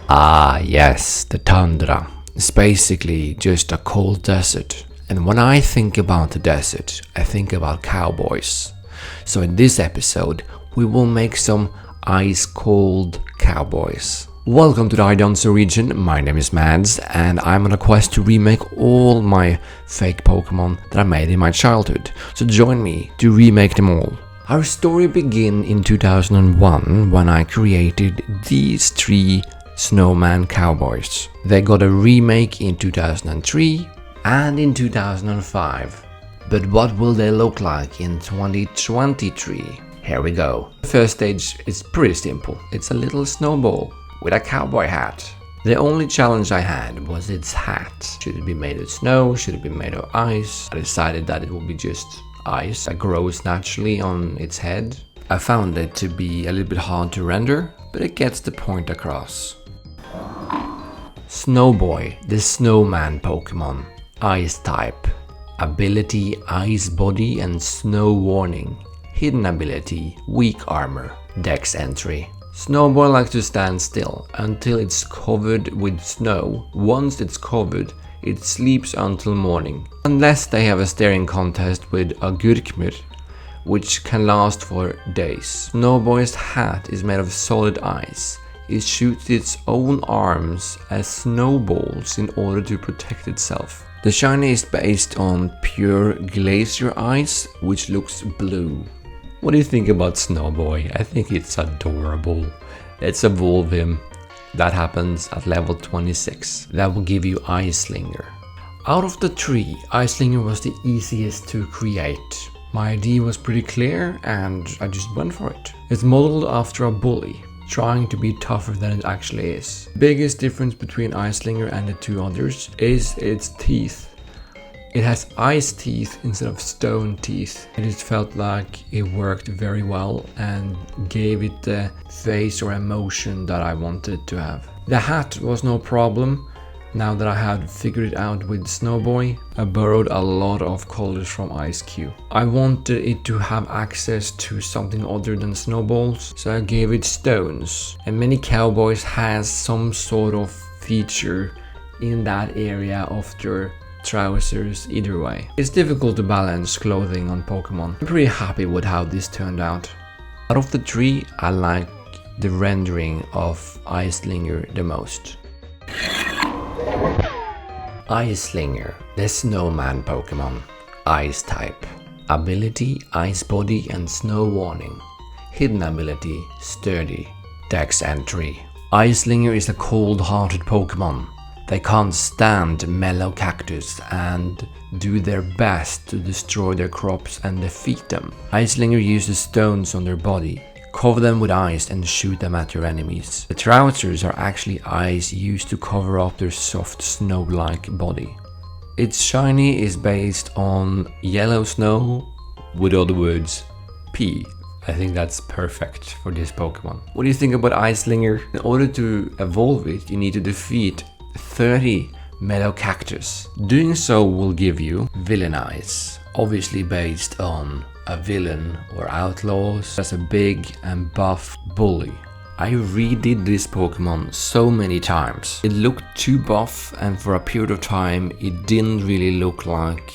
Ah, yes, the tundra. It's basically just a cold desert. And when I think about the desert, I think about cowboys. So in this episode, we will make some ice-cold cowboys. Welcome to the Hydonso region. My name is Mads, and I'm on a quest to remake all my fake Pokémon that I made in my childhood. So join me to remake them all. Our story begins in 2001 when I created these three snowman cowboys. They got a remake in 2003 and in 2005. But what will they look like in 2023? Here we go. The first stage is pretty simple. It's a little snowball with a cowboy hat. The only challenge I had was its hat. Should it be made of snow? Should it be made of ice? I decided that it would be just ice that grows naturally on its head. I found it to be a little bit hard to render, but it gets the point across. Snowboy, the snowman Pokemon. Ice type. Ability Ice Body and Snow Warning. Hidden ability Weak Armor. Dex entry. Snowboy likes to stand still until it's covered with snow. Once it's covered, it sleeps until morning. Unless they have a staring contest with a Gurkmir, which can last for days. Snowboy's hat is made of solid ice. It shoots its own arms as snowballs in order to protect itself. The shiny is based on pure glacier ice, which looks blue. What do you think about Snowboy? I think it's adorable. Let's evolve him. That happens at level 26. That will give you Icelinger. Out of the three, Icelinger was the easiest to create. My idea was pretty clear and I just went for it. It's modeled after a bully, trying to be tougher than it actually is. The biggest difference between Icelinger and the two others is its teeth. It has ice teeth instead of stone teeth. It just felt like it worked very well and gave it the face or emotion that I wanted to have. The hat was no problem. Now that I had figured it out with Snowboy, I borrowed a lot of colors from Ice Cube. I wanted it to have access to something other than snowballs, so I gave it stones. And many cowboys has some sort of feature in that area of their trousers either way. It's difficult to balance clothing on Pokemon. I'm pretty happy with how this turned out. Out of the three, I like the rendering of Icelinger the most. Icelinger, the snowman Pokemon. Ice type. Ability Ice Body and Snow Warning. Hidden ability Sturdy. Dex entry. Icelinger is a cold-hearted Pokemon. They can't stand mellow cactus and do their best to destroy their crops and defeat them. Icelinger uses stones on their body, cover them with ice and shoot them at your enemies. The trousers are actually ice used to cover up their soft snow-like body. Its shiny is based on yellow snow, with other words, P. I think that's perfect for this Pokemon. What do you think about Icelinger? In order to evolve it, you need to defeat 30 meadow cactus. Doing so will give you Villain Eyes, obviously based on a villain or outlaws as a big and buff bully. I redid this Pokemon so many times. It looked too buff and for a period of time it didn't really look like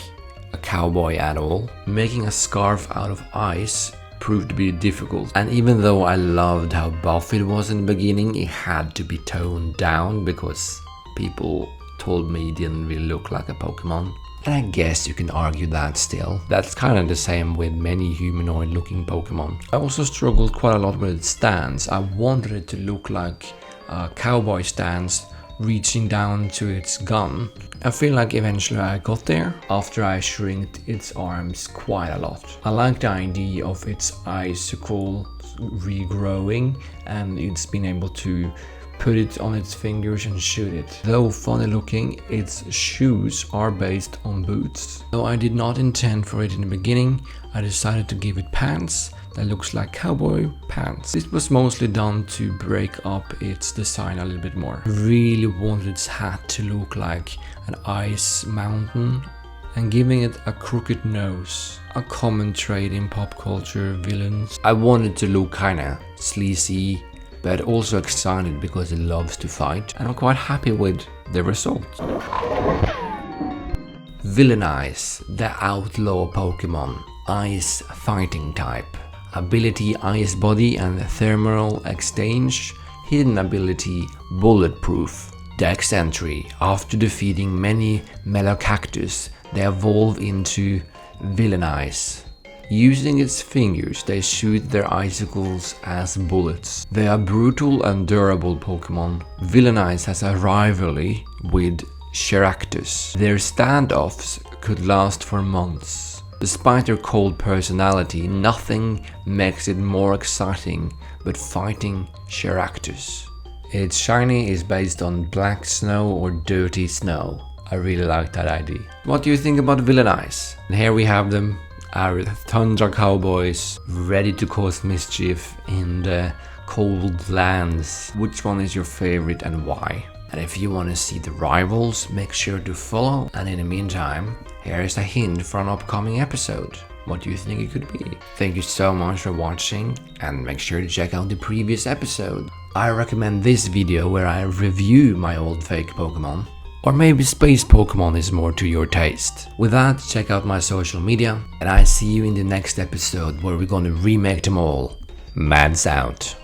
a cowboy at all. Making a scarf out of ice proved to be difficult, and even though I loved how buff it was in the beginning, it had to be toned down because people told me it didn't really look like a Pokemon. And I guess you can argue that still. That's kind of the same with many humanoid looking Pokemon. I also struggled quite a lot with its stance. I wanted it to look like a cowboy stance reaching down to its gun. I feel like eventually I got there after I shrinked its arms quite a lot. I like the idea of its icicle regrowing and it's been able to put it on its fingers and shoot it. Though funny looking, its shoes are based on boots. Though I did not intend for it in the beginning, I decided to give it pants that looks like cowboy pants. This was mostly done to break up its design a little bit more. I really wanted its hat to look like an ice mountain and giving it a crooked nose, a common trait in pop culture villains. I wanted to look kinda sleazy, but also excited because it loves to fight, and I'm quite happy with the result. Villainize, the outlaw Pokemon, Ice Fighting type. Ability Ice Body and Thermal Exchange. Hidden ability Bulletproof. Dex entry, after defeating many Melocactus, they evolve into Villainize. Using its fingers, they shoot their icicles as bullets. They are brutal and durable Pokemon. Villainize has a rivalry with Sheractus. Their standoffs could last for months. Despite their cold personality, nothing makes it more exciting but fighting Sheractus. Its shiny is based on black snow or dirty snow. I really like that idea. What do you think about Villainize? And here we have them, our Tundra Cowboys, ready to cause mischief in the cold lands. Which one is your favorite and why? And if you want to see the rivals, make sure to follow. And in the meantime, here is a hint for an upcoming episode. What do you think it could be? Thank you so much for watching, and make sure to check out the previous episode. I recommend this video where I review my old fake Pokemon. Or maybe space Pokemon is more to your taste. With that, check out my social media, and I see you in the next episode where we're gonna remake them all. Mads out.